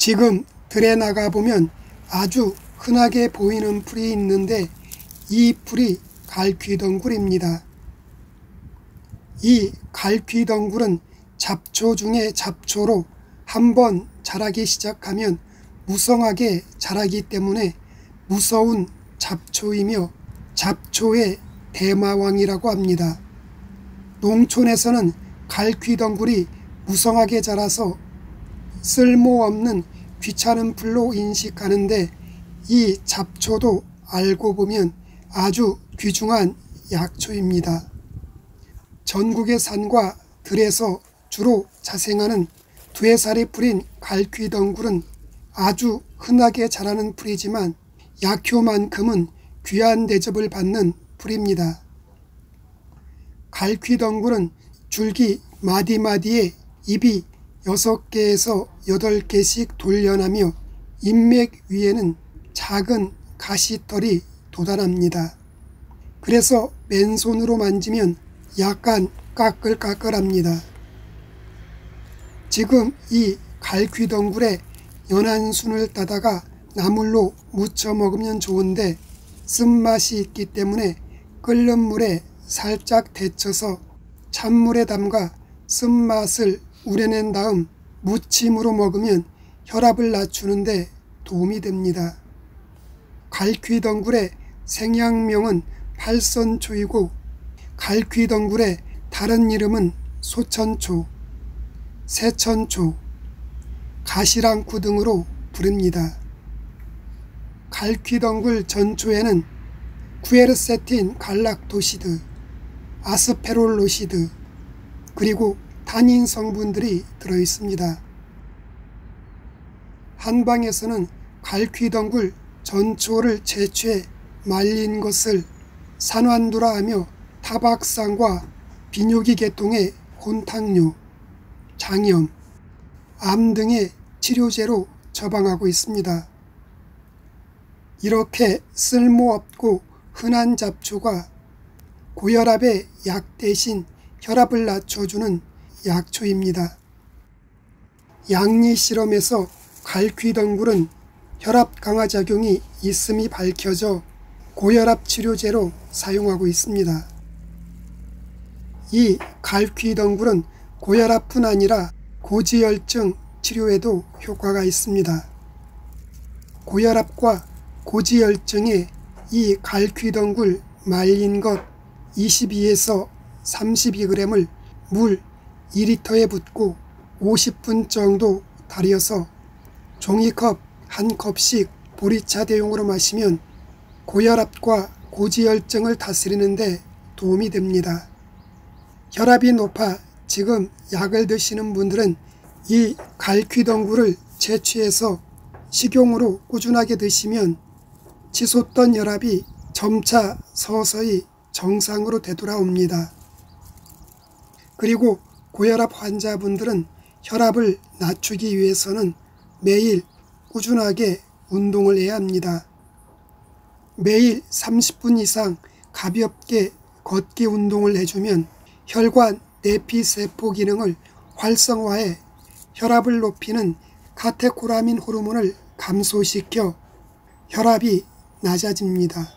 지금 들에 나가보면 아주 흔하게 보이는 풀이 있는데 이 풀이 갈퀴덩굴입니다. 이 갈퀴덩굴은 잡초 중에 잡초로 한번 자라기 시작하면 무성하게 자라기 때문에 무서운 잡초이며 잡초의 대마왕이라고 합니다. 농촌에서는 갈퀴덩굴이 무성하게 자라서 쓸모없는 귀찮은 풀로 인식하는데 이 잡초도 알고 보면 아주 귀중한 약초입니다. 전국의 산과 들에서 주로 자생하는 두해살이 풀인 갈퀴덩굴은 아주 흔하게 자라는 풀이지만 약효만큼은 귀한 대접을 받는 풀입니다. 갈퀴덩굴은 줄기 마디마디에 잎이 6개에서 8개씩 돌려나며 잎맥 위에는 작은 가시털이 돋아납니다. 그래서 맨손으로 만지면 약간 까끌까끌합니다. 지금 이 갈퀴덩굴에 연한 순을 따다가 나물로 무쳐 먹으면 좋은데 쓴맛이 있기 때문에 끓는 물에 살짝 데쳐서 찬물에 담가 쓴맛을 우려낸 다음 무침으로 먹으면 혈압을 낮추는데 도움이 됩니다. 갈퀴덩굴의 생약명은 팔선초이고 갈퀴덩굴의 다른 이름은 소천초, 새천초, 가시랑쿠 등으로 부릅니다. 갈퀴덩굴 전초에는 쿠에르세틴 갈락토시드, 아스페롤로시드, 그리고 타닌 성분들이 들어있습니다. 한방에서는 갈퀴덩굴 전초를 채취해 말린 것을 산환두라 하며 타박상과 비뇨기 계통의 혼탁뇨, 장염, 암 등의 치료제로 처방하고 있습니다. 이렇게 쓸모없고 흔한 잡초가 고혈압의 약 대신 혈압을 낮춰주는 약초입니다. 양리 실험에서 갈퀴덩굴은 혈압 강화 작용이 있음이 밝혀져 고혈압 치료제로 사용하고 있습니다. 이 갈퀴덩굴은 고혈압뿐 아니라 고지혈증 치료에도 효과가 있습니다. 고혈압과 고지혈증에 이 갈퀴덩굴 말린 것 22에서 32g을 물 2리터에 붓고 50분 정도 달여서 종이컵 한 컵씩 보리차 대용으로 마시면 고혈압과 고지혈증을 다스리는 데 도움이 됩니다. 혈압이 높아 지금 약을 드시는 분들은 이 갈퀴덩굴을 채취해서 식용으로 꾸준하게 드시면 치솟던 혈압이 점차 서서히 정상으로 되돌아옵니다. 그리고 고혈압 환자분들은 혈압을 낮추기 위해서는 매일 꾸준하게 운동을 해야 합니다. 매일 30분 이상 가볍게 걷기 운동을 해주면 혈관 내피세포 기능을 활성화해 혈압을 높이는 카테코라민 호르몬을 감소시켜 혈압이 낮아집니다.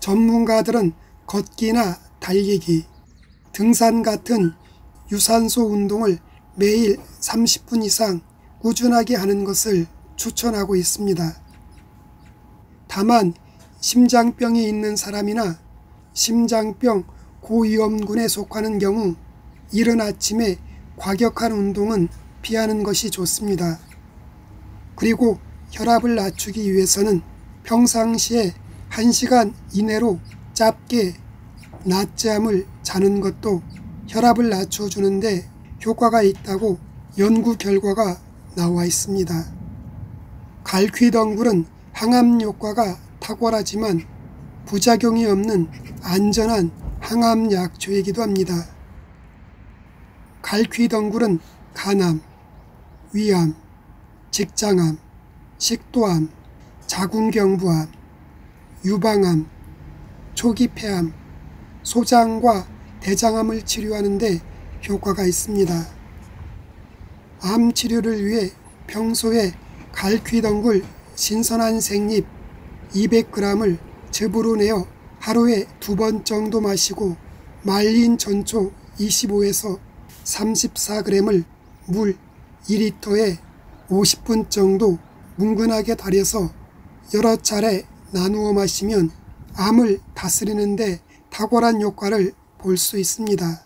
전문가들은 걷기나 달리기, 등산 같은 유산소 운동을 매일 30분 이상 꾸준하게 하는 것을 추천하고 있습니다. 다만 심장병이 있는 사람이나 심장병 고위험군에 속하는 경우 이른 아침에 과격한 운동은 피하는 것이 좋습니다. 그리고 혈압을 낮추기 위해서는 평상시에 1시간 이내로 짧게 낮잠을 자는 것도 혈압을 낮춰주는데 효과가 있다고 연구 결과가 나와 있습니다. 갈퀴덩굴은 항암 효과가 탁월하지만 부작용이 없는 안전한 항암 약초이기도 합니다. 갈퀴덩굴은 간암, 위암, 직장암, 식도암, 자궁경부암, 유방암, 초기 폐암, 소장과 대장암을 치료하는 데 효과가 있습니다. 암 치료를 위해 평소에 갈퀴덩굴 신선한 생잎 200g을 즙으로 내어 하루에 2번 정도 마시고 말린 전초 25에서 34g을 물 2리터에 50분 정도 뭉근하게 달여서 여러 차례 나누어 마시면 암을 다스리는 데 탁월한 효과를 볼 수 있습니다.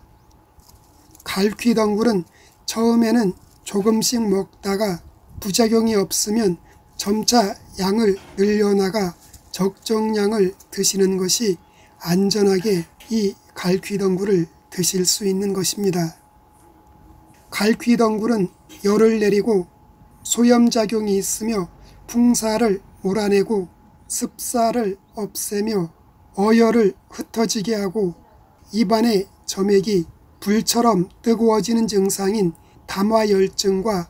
갈퀴덩굴은 처음에는 조금씩 먹다가 부작용이 없으면 점차 양을 늘려나가 적정량을 드시는 것이 안전하게 이 갈퀴덩굴을 드실 수 있는 것입니다. 갈퀴덩굴은 열을 내리고 소염작용이 있으며 풍사를 몰아내고 습사를 없애며 어혈을 흩어지게 하고 입안의 점액이 불처럼 뜨거워지는 증상인 담화열증과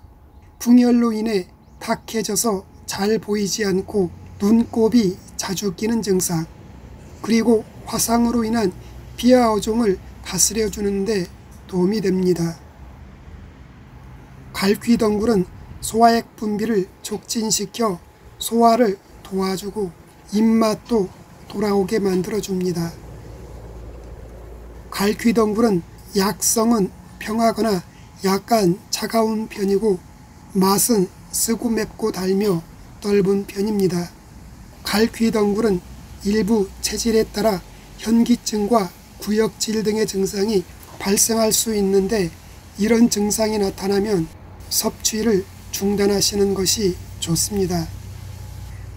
풍열로 인해 탁해져서 잘 보이지 않고 눈곱이 자주 끼는 증상, 그리고 화상으로 인한 비하 어종을 다스려주는 데 도움이 됩니다. 갈퀴덩굴은 소화액 분비를 촉진시켜 소화를 도와주고 입맛도 돌아오게 만들어줍니다. 갈퀴덩굴은 약성은 평하거나 약간 차가운 편이고 맛은 쓰고 맵고 달며 떫은 편입니다. 갈퀴덩굴은 일부 체질에 따라 현기증과 구역질 등의 증상이 발생할 수 있는데 이런 증상이 나타나면 섭취를 중단하시는 것이 좋습니다.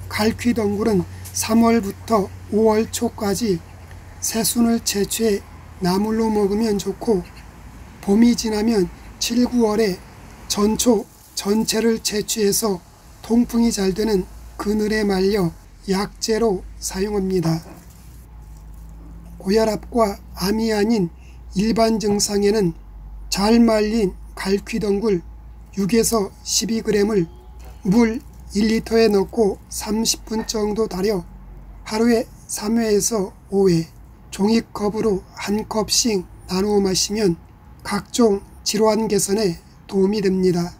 갈퀴덩굴은 3월부터 5월 초까지 새순을 채취해 나물로 먹으면 좋고 봄이 지나면 7, 9월에 전초 전체를 채취해서 통풍이 잘 되는 그늘에 말려 약재로 사용합니다. 고혈압과 암이 아닌 일반 증상에는 잘 말린 갈퀴덩굴 6에서 12g을 물 1리터에 넣고 30분 정도 달여 하루에 3회에서 5회 종이컵으로 한 컵씩 나누어 마시면 각종 질환 개선에 도움이 됩니다.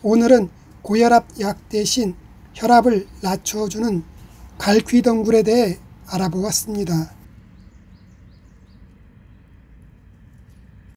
오늘은 고혈압 약 대신 혈압을 낮춰주는 갈퀴덩굴에 대해 알아보았습니다.